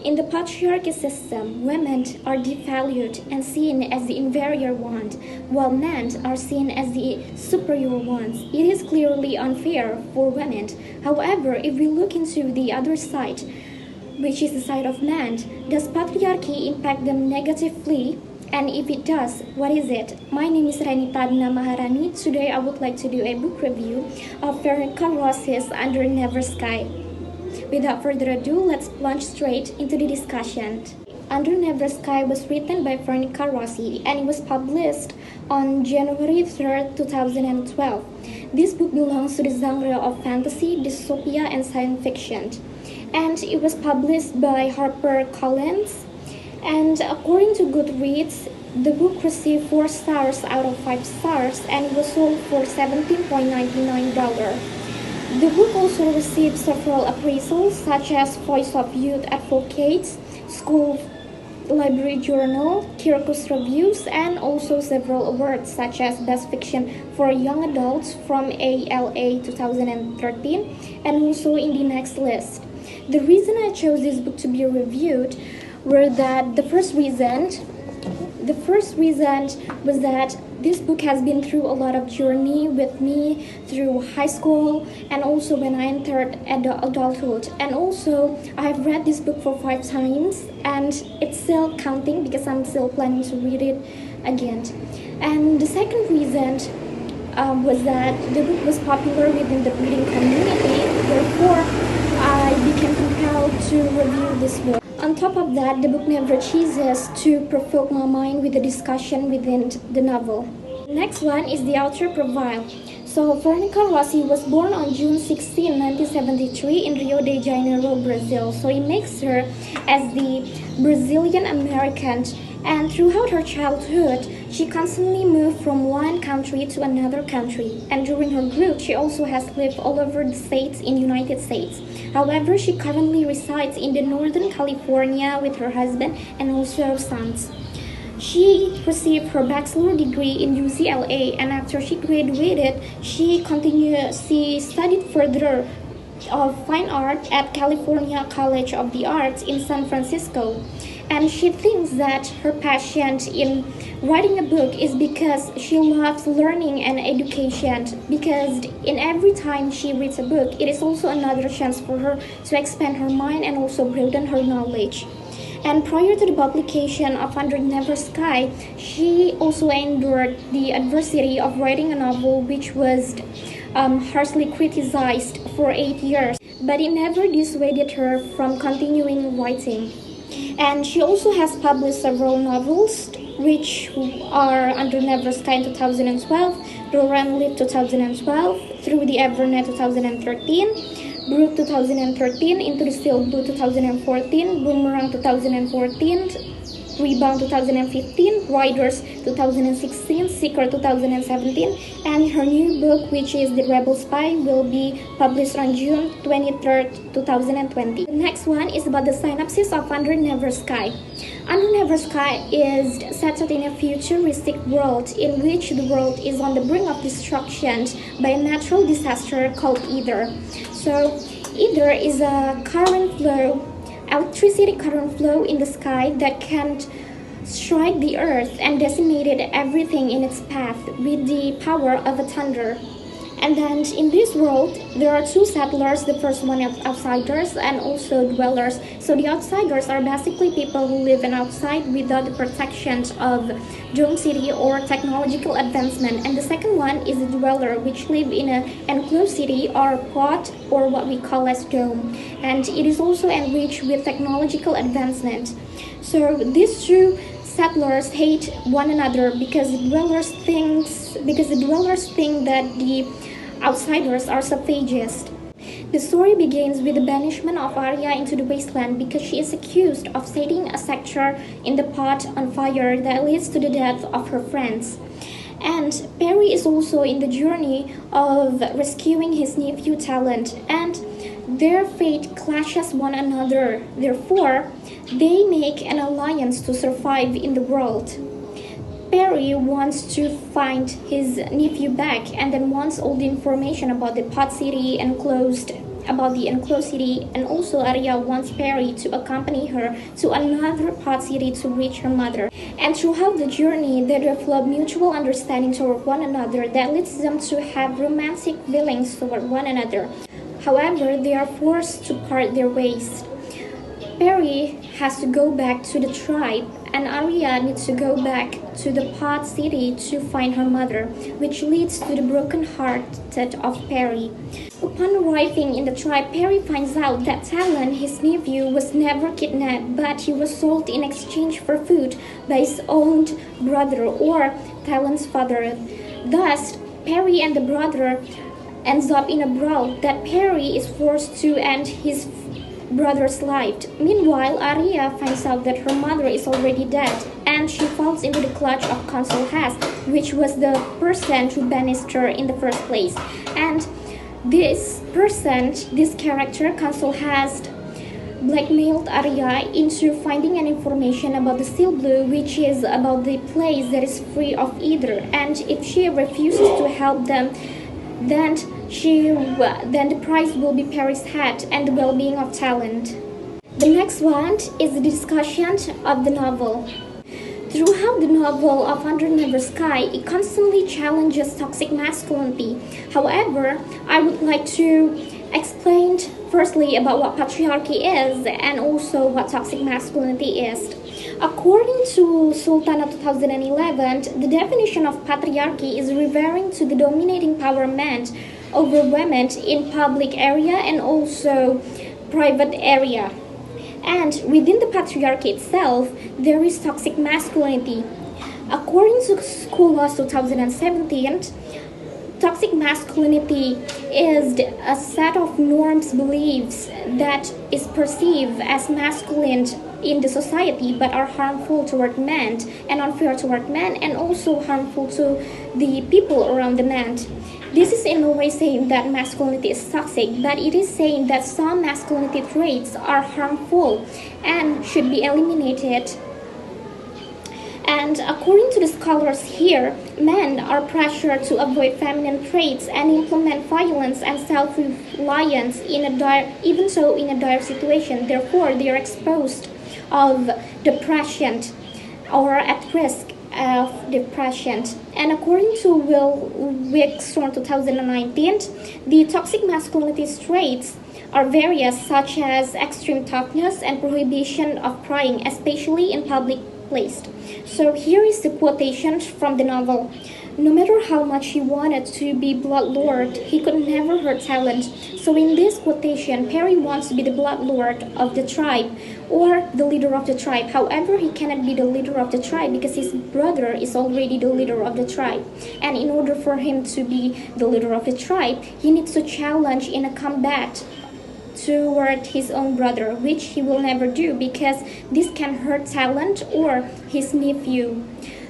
In the patriarchy system, women are devalued and seen as the inferior ones, while men are seen as the superior ones. It is clearly unfair for women. However, if we look into the other side, which is the side of men, does patriarchy impact them negatively? And if it does, what is it? My name is Reynita Adlina Maharani. Today I would like to do a book review of Veronica Rossi's Under Never Sky. Without further ado, let's plunge straight into the discussion. Under Never Sky was written by Veronica Rossi and it was published on January 3rd, 2012. This book belongs to the genre of fantasy, dystopia, and science fiction. And it was published by HarperCollins. And according to Goodreads, the book received 4 stars out of 5 stars and it was sold for $17.99. The book also received several appraisals such as Voice of Youth Advocates, School Library Journal, Kirkus Reviews, and also several awards such as Best Fiction for Young Adults from ALA 2013 and also in the next list. The reason I chose this book to be reviewed were that the first reason was that this book has been through a lot of journey with me through high school and also when I entered adulthood. And also I have read this book for 5 times and it's still counting because I'm still planning to read it again. And the second reason was that the book was popular within the reading community, therefore I became compelled to review this book. On top of that, the book never ceases to provoke my mind with the discussion within the novel. The next one is the author profile. So, Veronica Rossi was born on June 16, 1973 in Rio de Janeiro, Brazil. So it makes her as the Brazilian American. And throughout her childhood, she constantly moved from one country to another country. And during her growth, she also has lived all over the states in the United States. However, she currently resides in the Northern California with her husband and also sons. She received her bachelor degree in UCLA, and after she graduated, she studied further of fine art at California College of the Arts in San Francisco. And she thinks that her passion in writing a book is because she loves learning and education, because in every time she reads a book, it is also another chance for her to expand her mind and also broaden her knowledge. And prior to the publication of Under Never Sky, she also endured the adversity of writing a novel which was harshly criticized for 8 years, but it never dissuaded her from continuing writing. And she also has published several novels, which are Under Never Sky in 2012, Roran Lit 2012, Through the Evernet 2013, Brute 2013, Into the Steel Blue 2014, Boomerang 2014, Rebound 2015, Riders 2016, Seeker 2017, and her new book, which is The Rebel Spy, will be published on June 23rd, 2020. The next one is about the synopsis of Under Never Sky. Under Never Sky is set in a futuristic world in which the world is on the brink of destruction by a natural disaster called Ether. So, Ether is a electricity current flow in the sky that can strike the earth and decimated everything in its path with the power of a thunder. And then in this world, there are 2 settlers. The first one is outsiders and also dwellers. So the outsiders are basically people who live outside without the protection of dome city or technological advancement. And the second one is the dweller, which live in an enclosed city or pod or what we call as dome. And it is also enriched with technological advancement. So these 2 settlers hate one another because the dwellers think that the outsiders are savages. The story begins with the banishment of Arya into the wasteland because she is accused of setting a sector in the pot on fire that leads to the death of her friends. And Perry is also in the journey of rescuing his nephew Talent, and their fate clashes one another. Therefore, they make an alliance to survive in the world. Perry wants to find his nephew back and then wants all the information about the Pot City enclosed about the enclosed and also Arya wants Perry to accompany her to another pod city to reach her mother. And throughout the journey, they develop mutual understanding toward one another that leads them to have romantic feelings toward one another. However, they are forced to part their ways. Perry has to go back to the tribe, and Arya needs to go back to the pod city to find her mother, which leads to the broken hearted of Perry. Upon arriving in the tribe, Perry finds out that Talon, his nephew, was never kidnapped, but he was sold in exchange for food by his own brother, or Talon's father. Thus, Perry and the brother ends up in a brawl that Perry is forced to end his brother's life. Meanwhile, Arya finds out that her mother is already dead, and she falls into the clutch of Consul Has, which was the person who banished her in the first place. And this character, Consul Has, blackmailed Arya into finding an information about the Steel Blue, which is about the place that is free of either. And if she refuses to help them, then the price will be Perry's head and the well-being of Talon. The next one is the discussion of the novel. Throughout the novel of Under Never Sky, it constantly challenges toxic masculinity. However, I would like to explain firstly about what patriarchy is and also what toxic masculinity is. According to Sultana 2011, the definition of patriarchy is referring to the dominating power meant over women in public area and also private area. And within the patriarchy itself, there is toxic masculinity. According to School Laws 2017, toxic masculinity is a set of norms, beliefs that is perceived as masculine in the society but are harmful toward men and unfair toward men and also harmful to the people around the man. This is in no way saying that masculinity is toxic, but it is saying that some masculinity traits are harmful and should be eliminated. And according to the scholars here, men are pressured to avoid feminine traits and implement violence and self-reliance in a dire situation. Therefore, they are exposed of depression or at risk of depression. And according to Will Wickstrom 2019, the toxic masculinity traits are various, such as extreme toughness and prohibition of crying, especially in public place. So here is the quotation from the novel. No matter how much he wanted to be Blood Lord, he could never hurt Talon. So in this quotation, Perry wants to be the Blood Lord of the tribe or the leader of the tribe. However, he cannot be the leader of the tribe because his brother is already the leader of the tribe. And in order for him to be the leader of the tribe, he needs to challenge in a combat toward his own brother, which he will never do because this can hurt Talon or his nephew.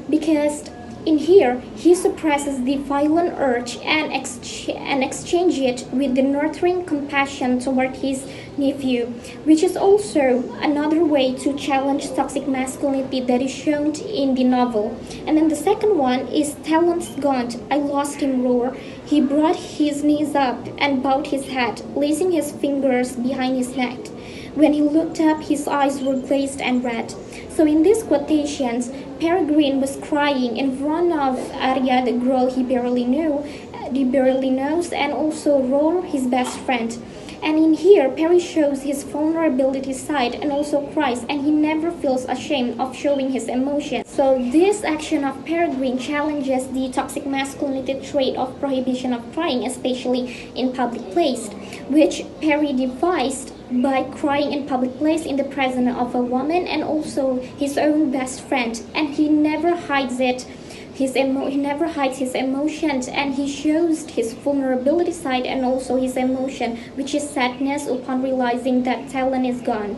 Because in here, he suppresses the violent urge and exchange it with the nurturing compassion toward his nephew, which is also another way to challenge toxic masculinity that is shown in the novel. And then the second one is Talon's gaunt, I lost him roar. He brought his knees up and bowed his head, placing his fingers behind his neck. When he looked up, his eyes were glazed and red. So in these quotations, Peregrine was crying in front of Arya, the girl he barely knows, and also Roar, his best friend. And in here, Perry shows his vulnerability side and also cries, and he never feels ashamed of showing his emotions. So this action of Peregrine challenges the toxic masculinity trait of prohibition of crying, especially in public place, which Perry devised by crying in public place in the presence of a woman and also his own best friend, and he never hides it. He never hides his emotions, and he shows his vulnerability side and also his emotion, which is sadness upon realizing that Talon is gone.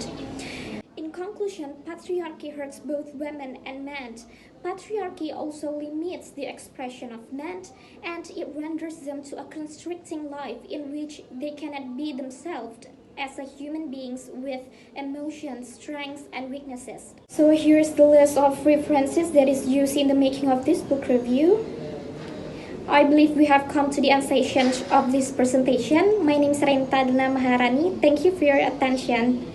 In conclusion, patriarchy hurts both women and men. Patriarchy also limits the expression of men, and it renders them to a constricting life in which they cannot be themselves as a human beings with emotions, strengths, and weaknesses. So here's the list of references that is used in the making of this book review. I believe we have come to the end session of this presentation. My name is Reynita Adlina Maharani. Thank you for your attention.